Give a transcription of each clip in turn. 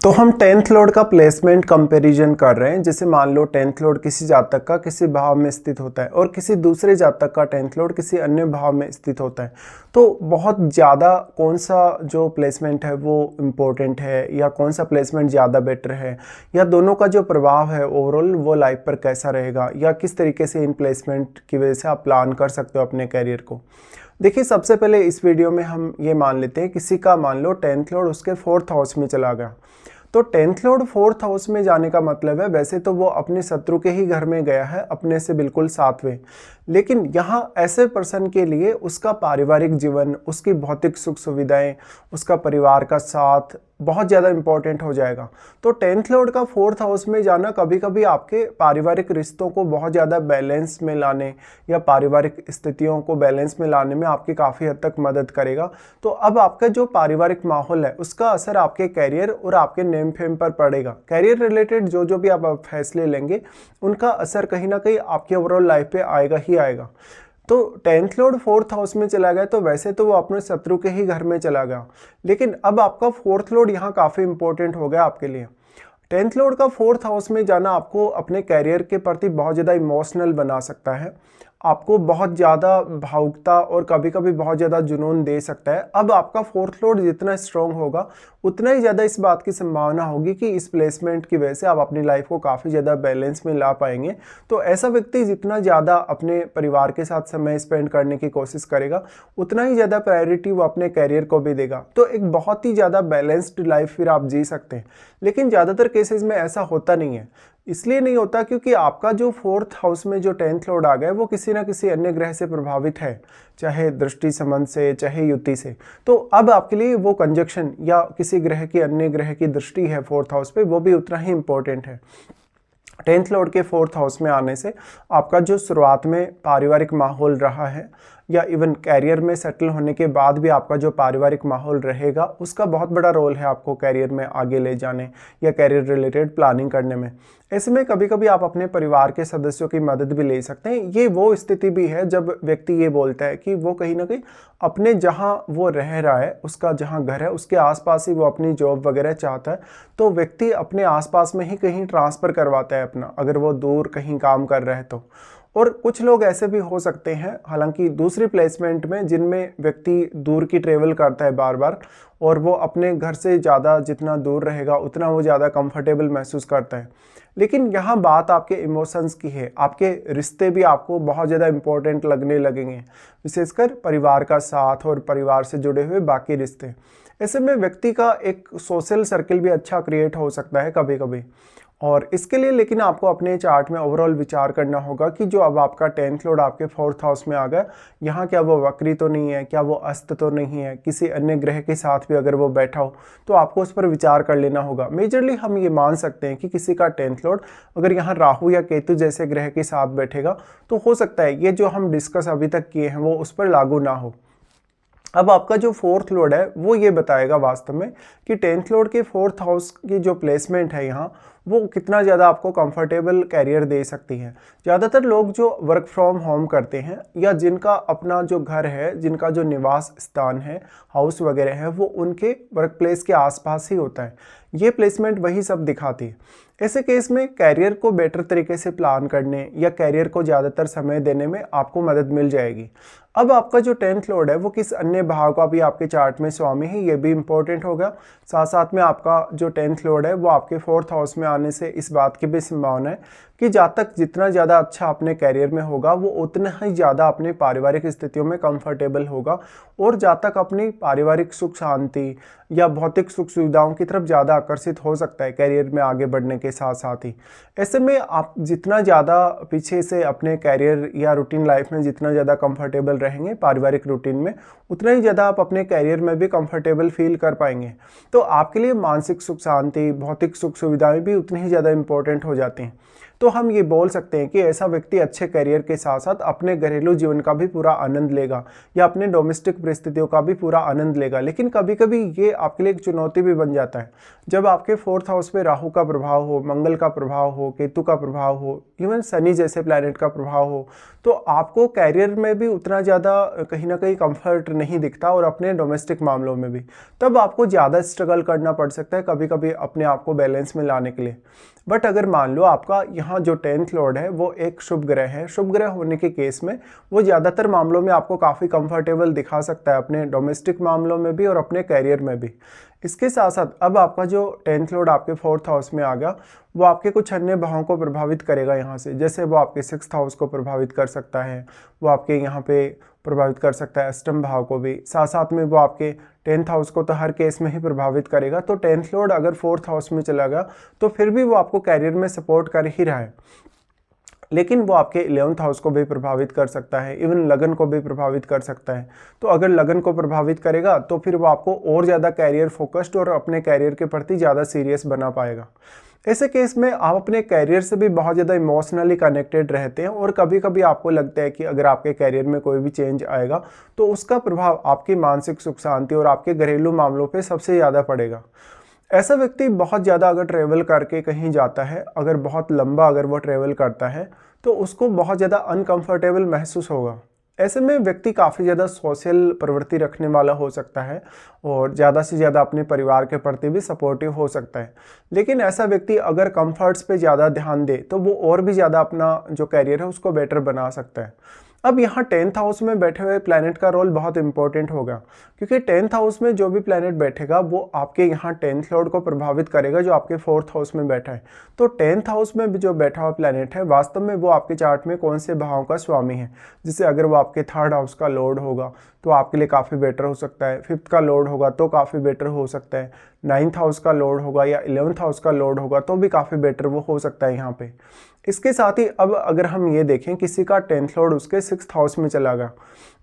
तो हम 10th Lord का प्लेसमेंट कंपैरिजन कर रहे हैं। जैसे मान लो 10th लॉर्ड किसी जातक का किसी भाव में स्थित होता है और किसी दूसरे जातक का 10th लॉर्ड किसी अन्य भाव में स्थित होता है, तो बहुत ज़्यादा कौन सा जो प्लेसमेंट है वो इम्पोर्टेंट है या कौन सा प्लेसमेंट ज़्यादा बेटर है, या दोनों का जो प्रभाव है ओवरऑल वो लाइफ पर कैसा रहेगा, या किस तरीके से इन प्लेसमेंट की वजह से आप प्लान कर सकते हो अपने कैरियर को। देखिए, सबसे पहले इस वीडियो में हम ये मान लेते हैं किसी का मान लो 10th लॉर्ड उसके 4th हाउस में चला गया। तो 10th लॉर्ड 4th हाउस में जाने का मतलब है वैसे तो वो अपने शत्रु के ही घर में गया है, अपने से बिल्कुल सातवें, लेकिन यहाँ ऐसे पर्सन के लिए उसका पारिवारिक जीवन, उसकी भौतिक सुख सुविधाएं, उसका परिवार का साथ बहुत ज़्यादा इंपॉर्टेंट हो जाएगा। तो 10th लॉर्ड का 4th हाउस में जाना कभी कभी आपके पारिवारिक रिश्तों को बहुत ज़्यादा बैलेंस में लाने या पारिवारिक स्थितियों को बैलेंस में लाने में आपकी काफ़ी हद तक मदद करेगा। तो अब आपका जो पारिवारिक माहौल है उसका असर आपके कैरियर और आपके नेम फेम पर पड़ेगा। कैरियर रिलेटेड जो जो भी आप फैसले लेंगे उनका असर कहीं ना कहीं आपकी ओवरऑल लाइफ पे आएगा ही आएगा। तो 10th लॉर्ड 4th हाउस में चला गया तो वैसे तो वो अपने शत्रु के ही घर में चला गया, लेकिन अब आपका 4th लॉर्ड यहाँ काफ़ी इंपॉर्टेंट हो गया आपके लिए। 10th लॉर्ड का 4th हाउस में जाना आपको अपने कैरियर के प्रति बहुत ज़्यादा इमोशनल बना सकता है, आपको बहुत ज़्यादा भावुकता और कभी कभी बहुत ज़्यादा जुनून दे सकता है। अब आपका 4th लॉर्ड जितना स्ट्रॉन्ग होगा उतना ही ज़्यादा इस बात की संभावना होगी कि इस प्लेसमेंट की वजह से आप अपनी लाइफ को काफ़ी ज़्यादा बैलेंस में ला पाएंगे। तो ऐसा व्यक्ति जितना ज़्यादा अपने परिवार के साथ समय स्पेंड करने की कोशिश करेगा उतना ही ज़्यादा प्रायोरिटी वो अपने कैरियर को भी देगा। तो एक बहुत ही ज़्यादा बैलेंस्ड लाइफ फिर आप जी सकते हैं, लेकिन ज़्यादातर केसेस में ऐसा होता नहीं है। इसलिए नहीं होता क्योंकि आपका जो 4th हाउस में जो 10th लॉर्ड आ गया है वो किसी ना किसी अन्य ग्रह से प्रभावित है, चाहे दृष्टि संबंध से चाहे युति से। तो अब आपके लिए वो कंजक्शन या किसी ग्रह की अन्य ग्रह की दृष्टि है 4th हाउस पे, वो भी उतना ही इंपॉर्टेंट है। 10th लॉर्ड के 4th हाउस में आने से आपका जो शुरुआत में पारिवारिक माहौल रहा है या इवन कैरियर में सेटल होने के बाद भी आपका जो पारिवारिक माहौल रहेगा उसका बहुत बड़ा रोल है आपको कैरियर में आगे ले जाने या कैरियर रिलेटेड प्लानिंग करने में। ऐसे में कभी कभी आप अपने परिवार के सदस्यों की मदद भी ले सकते हैं। ये वो स्थिति भी है जब व्यक्ति ये बोलता है कि वो कहीं ना कहीं अपने जहाँ वो रह रहा है, उसका जहाँ घर है उसके आसपास ही वो अपनी जॉब वगैरह चाहता है, तो व्यक्ति अपने आसपास में ही कहीं ट्रांसफ़र करवाता है अपना, अगर वो दूर कहीं काम कर रहा है तो। और कुछ लोग ऐसे भी हो सकते हैं हालांकि दूसरी प्लेसमेंट में जिनमें व्यक्ति दूर की ट्रेवल करता है बार बार, और वो अपने घर से ज़्यादा जितना दूर रहेगा उतना वो ज़्यादा कंफर्टेबल महसूस करता है। लेकिन यहाँ बात आपके इमोशंस की है, आपके रिश्ते भी आपको बहुत ज़्यादा इम्पोर्टेंट लगने लगेंगे, विशेषकर परिवार का साथ और परिवार से जुड़े हुए बाकी रिश्ते। ऐसे में व्यक्ति का एक सोशल सर्किल भी अच्छा क्रिएट हो सकता है कभी कभी। और इसके लिए लेकिन आपको अपने चार्ट में ओवरऑल विचार करना होगा कि जो अब आपका 10th लॉर्ड आपके 4th हाउस में आ गया, यहाँ क्या वो वक्री तो नहीं है, क्या वो अस्त तो नहीं है, किसी अन्य ग्रह के साथ भी अगर वो बैठा हो तो आपको उस पर विचार कर लेना होगा। मेजरली हम ये मान सकते हैं कि किसी का 10th लॉर्ड अगर यहाँ राहु या केतु जैसे ग्रह के साथ बैठेगा तो हो सकता है ये जो हम डिस्कस अभी तक किए हैं वो उस पर लागू ना हो। अब आपका जो 4th लॉर्ड है वो ये बताएगा वास्तव में कि 10th लॉर्ड के 4th हाउस की जो प्लेसमेंट है यहाँ वो कितना ज़्यादा आपको कंफर्टेबल कैरियर दे सकती है। ज़्यादातर लोग जो वर्क फ्रॉम होम करते हैं या जिनका अपना जो घर है, जिनका जो निवास स्थान है, हाउस वगैरह है, वो उनके वर्क प्लेस के आसपास ही होता है, ये प्लेसमेंट वही सब दिखाती है। ऐसे केस में कैरियर को बेटर तरीके से प्लान करने या कैरियर को ज़्यादातर समय देने में आपको मदद मिल जाएगी। अब आपका जो 10th लॉर्ड है वो किस अन्य भाव का भी आपके चार्ट में स्वामी है, ये भी इंपॉर्टेंट होगा। साथ साथ में आपका जो 10th लॉर्ड है वो आपके 4th हाउस में आने से इस बात की भी संभावना है कि जातक जितना ज़्यादा अच्छा अपने कैरियर में होगा वो उतना ही ज़्यादा अपनी पारिवारिक स्थितियों में कंफर्टेबल होगा, और जातक अपनी पारिवारिक सुख शांति या भौतिक सुख सुविधाओं की तरफ ज़्यादा आकर्षित हो सकता है कैरियर में आगे बढ़ने के साथ साथ ही। ऐसे में आप जितना ज़्यादा पीछे से अपने कैरियर या रूटीन लाइफ में जितना ज़्यादा कंफर्टेबल रहेंगे पारिवारिक रूटीन में, उतना ही ज़्यादा आप अपने कैरियर में भी कंफर्टेबल फील कर पाएंगे। तो आपके लिए मानसिक सुख शांति, भौतिक सुख सुविधाएं भी उतनी ही ज़्यादा इंपॉर्टेंट हो जाती हैं। तो हम ये बोल सकते हैं कि ऐसा व्यक्ति अच्छे करियर के साथ साथ अपने घरेलू जीवन का भी पूरा आनंद लेगा या अपने डोमेस्टिक परिस्थितियों का भी पूरा आनंद लेगा। लेकिन कभी कभी ये आपके लिए एक चुनौती भी बन जाता है जब आपके 4th हाउस पे राहु का प्रभाव हो, मंगल का प्रभाव हो, केतु का प्रभाव हो, इवन शनि जैसे प्लैनेट का प्रभाव हो, तो आपको कैरियर में भी उतना ज़्यादा कहीं ना कहीं कंफर्ट नहीं दिखता और अपने डोमेस्टिक मामलों में भी तब आपको ज़्यादा स्ट्रगल करना पड़ सकता है कभी कभी अपने आप को बैलेंस में लाने के लिए। बट अगर मान लो आपका यहाँ जो 10th लॉर्ड है वो एक शुभ ग्रह है, शुभ ग्रह होने के केस में वो ज़्यादातर मामलों में आपको काफ़ी कंफर्टेबल दिखा सकता है अपने डोमेस्टिक मामलों में भी और अपने कैरियर में भी। इसके साथ साथ अब आपका जो 10th लॉर्ड आपके 4th हाउस में आ गया वो आपके कुछ अन्य भावों को प्रभावित करेगा यहाँ से, जैसे वो आपके 6th हाउस को प्रभावित कर सकता है, वो आपके यहाँ पे प्रभावित कर सकता है अष्टम भाव को भी, साथ साथ में वो आपके 10th हाउस को तो हर केस में ही प्रभावित करेगा। तो 10th लॉर्ड अगर 4th हाउस में चला गया तो फिर भी वो आपको कैरियर में सपोर्ट कर ही रहा है, लेकिन वो आपके 11th हाउस को भी प्रभावित कर सकता है, इवन लगन को भी प्रभावित कर सकता है। तो अगर लगन को प्रभावित करेगा तो फिर वो आपको और ज़्यादा कैरियर फोकस्ड और अपने कैरियर के प्रति ज़्यादा सीरियस बना पाएगा। ऐसे केस में आप अपने कैरियर से भी बहुत ज़्यादा इमोशनली कनेक्टेड रहते हैं और कभी कभी आपको लगता है कि अगर आपके कैरियर में कोई भी चेंज आएगा तो उसका प्रभाव आपकी मानसिक सुख शांति और आपके घरेलू मामलों पे सबसे ज़्यादा पड़ेगा। ऐसा व्यक्ति बहुत ज़्यादा अगर ट्रेवल करके कहीं जाता है, अगर बहुत लंबा अगर वो ट्रेवल करता है तो उसको बहुत ज़्यादा अनकंफर्टेबल महसूस होगा। ऐसे में व्यक्ति काफ़ी ज़्यादा सोशल प्रवृत्ति रखने वाला हो सकता है और ज़्यादा से ज़्यादा अपने परिवार के प्रति भी सपोर्टिव हो सकता है। लेकिन ऐसा व्यक्ति अगर कंफर्ट्स पे ज़्यादा ध्यान दे तो वो और भी ज़्यादा अपना जो कैरियर है उसको बेटर बना सकता है। अब यहाँ 10th हाउस में बैठे हुए प्लैनेट का रोल बहुत इंपॉर्टेंट होगा, क्योंकि 10th हाउस में जो भी प्लैनेट बैठेगा वो आपके यहाँ 10th लॉर्ड को प्रभावित करेगा जो आपके 4th हाउस में बैठा है। तो 10th हाउस में जो बैठा हुआ प्लैनेट है वास्तव में वो आपके चार्ट में कौन से भाव का स्वामी है, जिससे अगर वो आपके 3rd हाउस का लॉर्ड होगा तो आपके लिए काफ़ी बेटर हो सकता है, 5th का लॉर्ड होगा तो काफ़ी बेटर हो सकता है, 9th हाउस का लॉर्ड होगा या 11th हाउस का लॉर्ड होगा तो भी काफ़ी बेटर वो हो सकता है यहाँ पे। इसके साथ ही अब अगर हम ये देखें किसी का 10th लॉर्ड उसके 6th हाउस में चला गया,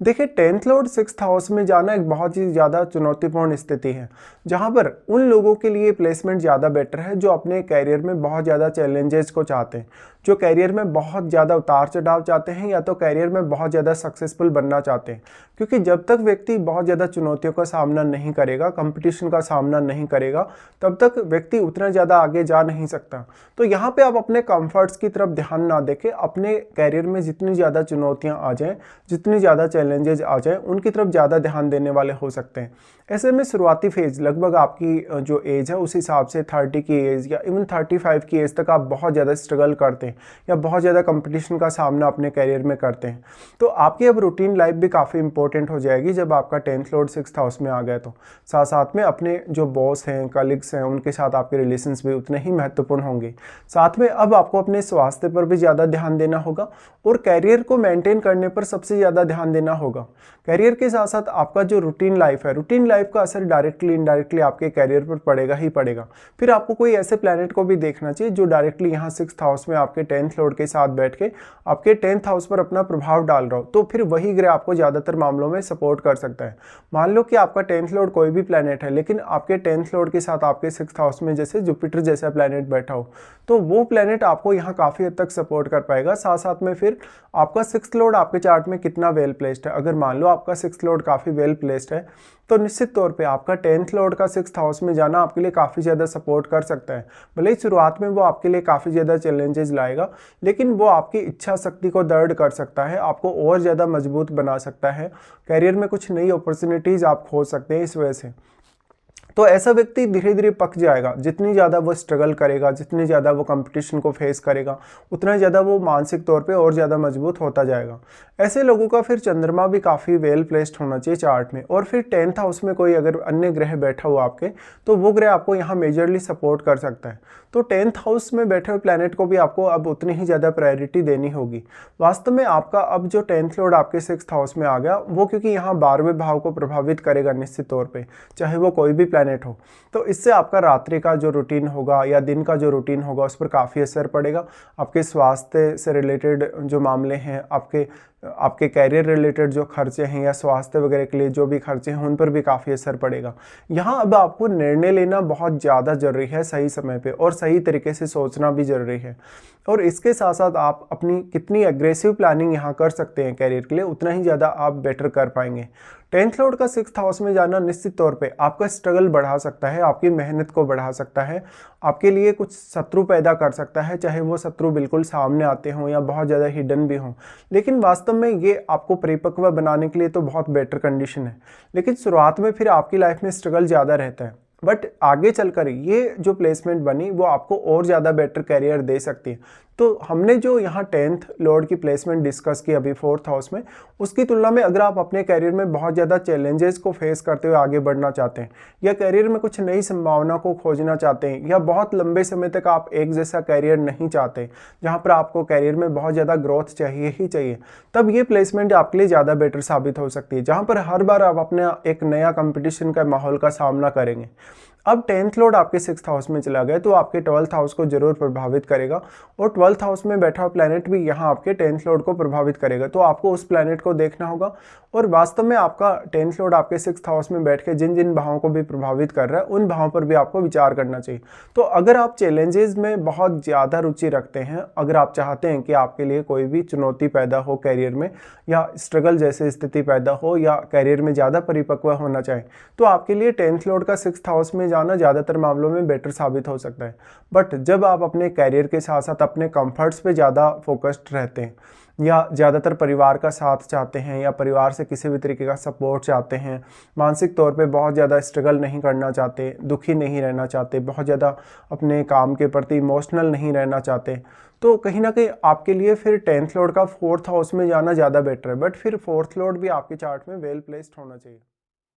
देखिए 10th लॉर्ड 6th हाउस में जाना एक बहुत ही ज़्यादा चुनौतीपूर्ण स्थिति है, जहाँ पर उन लोगों के लिए प्लेसमेंट ज़्यादा बेटर है जो अपने कैरियर में बहुत ज़्यादा चैलेंजेस को चाहते हैं, जो कैरियर में बहुत ज़्यादा उतार चढ़ाव चाहते हैं या तो कैरियर में बहुत ज़्यादा सक्सेसफुल बनना चाहते हैं। क्योंकि जब तक व्यक्ति बहुत ज़्यादा चुनौतियों का सामना नहीं करेगा, कंपटीशन का सामना नहीं करेगा, तब तक व्यक्ति उतना ज़्यादा आगे जा नहीं सकता। तो यहाँ पे आप अपने कंफर्ट्स की तरफ ध्यान ना देके अपने कैरियर में जितनी ज़्यादा चुनौतियाँ आ जाएँ, जितनी ज़्यादा चैलेंजेस आ जाएँ, उनकी तरफ ज़्यादा ध्यान देने वाले हो सकते हैं। ऐसे में शुरुआती फेज लगभग आपकी जो एज है उस हिसाब से 30 की एज या इवन 35 की एज तक आप बहुत ज़्यादा स्ट्रगल करते हैं या बहुत ज़्यादा कंपटीशन का सामना अपने कैरियर में करते हैं। तो आपकी अब रूटीन लाइफ भी काफ़ी इंपॉर्टेंट हो जाएगी जब आपका 10th लॉर्ड 6th हाउस में आ गया। तो साथ साथ में अपने जो बॉस हैं, कलीग्स हैं, उनके साथ आपके रिलेशंस भी उतने ही महत्वपूर्ण होंगे। साथ में अब आपको अपने स्वास्थ्य पर भी ज़्यादा ध्यान देना होगा और कैरियर को मेंटेन करने पर सबसे ज़्यादा ध्यान देना होगा। कैरियर के साथ साथ आपका जो रूटीन लाइफ है, रूटीन लाइफ का असर डायरेक्टली इनडायरेक्टली आपके कैरियर पर पड़ेगा ही पड़ेगा। फिर आपको कोई ऐसे प्लैनेट को भी देखना चाहिए जो डायरेक्टली यहाँ 6th हाउस में आपके 10th लॉर्ड के साथ बैठ के आपके 10th हाउस पर अपना प्रभाव डाल रहा हो, तो फिर वही ग्रह आपको ज़्यादातर मामलों में सपोर्ट कर सकता है। मान लो कि आपका 10th लॉर्ड कोई भी प्लैनेट है लेकिन आपके 10th लॉर्ड के साथ आपके 6th हाउस में जैसे जुपिटर जैसा प्लैनेट बैठा हो, तो वो प्लैनेट आपको यहाँ काफ़ी हद तक सपोर्ट कर पाएगा। साथ साथ में फिर आपका 6th लॉर्ड आपके चार्ट में कितना वेल प्लेस्ड है, अगर मान लो आपका 6th लॉर्ड काफ़ी वेल प्लेस्ड है तो निश्चित तौर पे आपका 10th लॉर्ड का 6th हाउस में जाना आपके लिए काफ़ी ज़्यादा सपोर्ट कर सकता है। भले ही शुरुआत में वो आपके लिए काफ़ी ज़्यादा चैलेंजेस लाएगा, लेकिन वो आपकी इच्छा शक्ति को दृढ़ कर सकता है, आपको और ज़्यादा मजबूत बना सकता है। कैरियर में कुछ नई अपॉर्चुनिटीज़ आप खोज सकते हैं इस वजह से। तो ऐसा व्यक्ति धीरे धीरे पक जाएगा। जितनी ज़्यादा वो स्ट्रगल करेगा, जितनी ज़्यादा वो कंपटीशन को फेस करेगा, उतना ज़्यादा वो मानसिक तौर पे और ज़्यादा मजबूत होता जाएगा। ऐसे लोगों का फिर चंद्रमा भी काफ़ी वेल प्लेस्ड होना चाहिए चार्ट में। और फिर 10th हाउस में कोई अगर अन्य ग्रह बैठा हुआ आपके, तो वो ग्रह आपको यहाँ मेजरली सपोर्ट कर सकता है। तो 10th हाउस में बैठे हुए प्लैनेट को भी आपको अब उतनी ही ज़्यादा प्रायोरिटी देनी होगी। वास्तव में आपका अब जो 10th लॉर्ड आपके 6th हाउस में आ गया, वो क्योंकि यहाँ 12वें भाव को प्रभावित करेगा निश्चित तौर पे, चाहे वो कोई भी प्लैनेट हो, तो इससे आपका रात्रि का जो रूटीन होगा या दिन का जो रूटीन होगा उस पर काफ़ी असर पड़ेगा। आपके स्वास्थ्य से रिलेटेड जो मामले हैं, आपके आपके कैरियर रिलेटेड जो खर्चे हैं या स्वास्थ्य वगैरह के लिए जो भी खर्चे हैं उन पर भी काफ़ी असर पड़ेगा। यहाँ अब आपको निर्णय लेना बहुत ज़्यादा ज़रूरी है सही समय पे, और सही तरीके से सोचना भी ज़रूरी है। और इसके साथ साथ आप अपनी कितनी एग्रेसिव प्लानिंग यहाँ कर सकते हैं कैरियर के लिए, उतना ही ज़्यादा आप बेटर कर पाएंगे। 10th लॉर्ड का 6th हाउस में जाना निश्चित तौर पे आपका स्ट्रगल बढ़ा सकता है, आपकी मेहनत को बढ़ा सकता है, आपके लिए कुछ शत्रु पैदा कर सकता है, चाहे वो शत्रु बिल्कुल सामने आते हों या बहुत ज़्यादा हिडन भी हों। लेकिन वास्तव में ये आपको परिपक्व बनाने के लिए तो बहुत बेटर कंडीशन है। लेकिन शुरुआत में फिर आपकी लाइफ में स्ट्रगल ज़्यादा रहता है, बट आगे चलकर ये जो प्लेसमेंट बनी वो आपको और ज़्यादा बेटर करियर दे सकती है। तो हमने जो यहाँ 10th लॉर्ड की प्लेसमेंट डिस्कस की अभी 4th हाउस में, उसकी तुलना में अगर आप अपने करियर में बहुत ज़्यादा चैलेंजेस को फेस करते हुए आगे बढ़ना चाहते हैं, या करियर में कुछ नई संभावना को खोजना चाहते हैं, या बहुत लंबे समय तक आप एक जैसा करियर नहीं चाहते जहाँ पर आपको करियर में बहुत ज़्यादा ग्रोथ चाहिए ही चाहिए, तब ये प्लेसमेंट आपके लिए ज़्यादा बेटर साबित हो सकती है, जहाँ पर हर बार आप अपने एक नया कंपटीशन का माहौल का सामना करेंगे। अब 10th लॉर्ड आपके 6th हाउस में चला गया तो आपके 12th हाउस को जरूर प्रभावित करेगा, और 12th हाउस में बैठा हुआ प्लैनेट भी यहाँ आपके 10th लॉर्ड को प्रभावित करेगा। तो आपको उस प्लैनेट को देखना होगा, और वास्तव में आपका 10th लॉर्ड आपके 6th हाउस में बैठ के जिन जिन भावों को भी प्रभावित कर रहा है उन भावों पर भी आपको विचार करना चाहिए। तो अगर आप चैलेंजेस में बहुत ज़्यादा रुचि रखते हैं, अगर आप चाहते हैं कि आपके लिए कोई भी चुनौती पैदा हो करियर में, या स्ट्रगल जैसी स्थिति पैदा हो, या करियर में ज़्यादा परिपक्व होना चाहें, तो आपके लिए 10th लॉर्ड का 6th हाउस में जाना ज़्यादातर मामलों में बेटर साबित हो सकता है। बट जब आप अपने कैरियर के साथ साथ अपने कंफर्ट्स पे ज़्यादा फोकस्ड रहते हैं, या ज़्यादातर परिवार का साथ चाहते हैं, या परिवार से किसी भी तरीके का सपोर्ट चाहते हैं, मानसिक तौर पे बहुत ज़्यादा स्ट्रगल नहीं करना चाहते, दुखी नहीं रहना चाहते, बहुत ज़्यादा अपने काम के प्रति इमोशनल नहीं रहना चाहते, तो कहीं ना कहीं आपके लिए फिर 10th लॉर्ड का 4th हाउस में जाना ज़्यादा बेटर है। बट फिर 4th लॉर्ड भी आपके चार्ट में वेल प्लेस्ड होना चाहिए।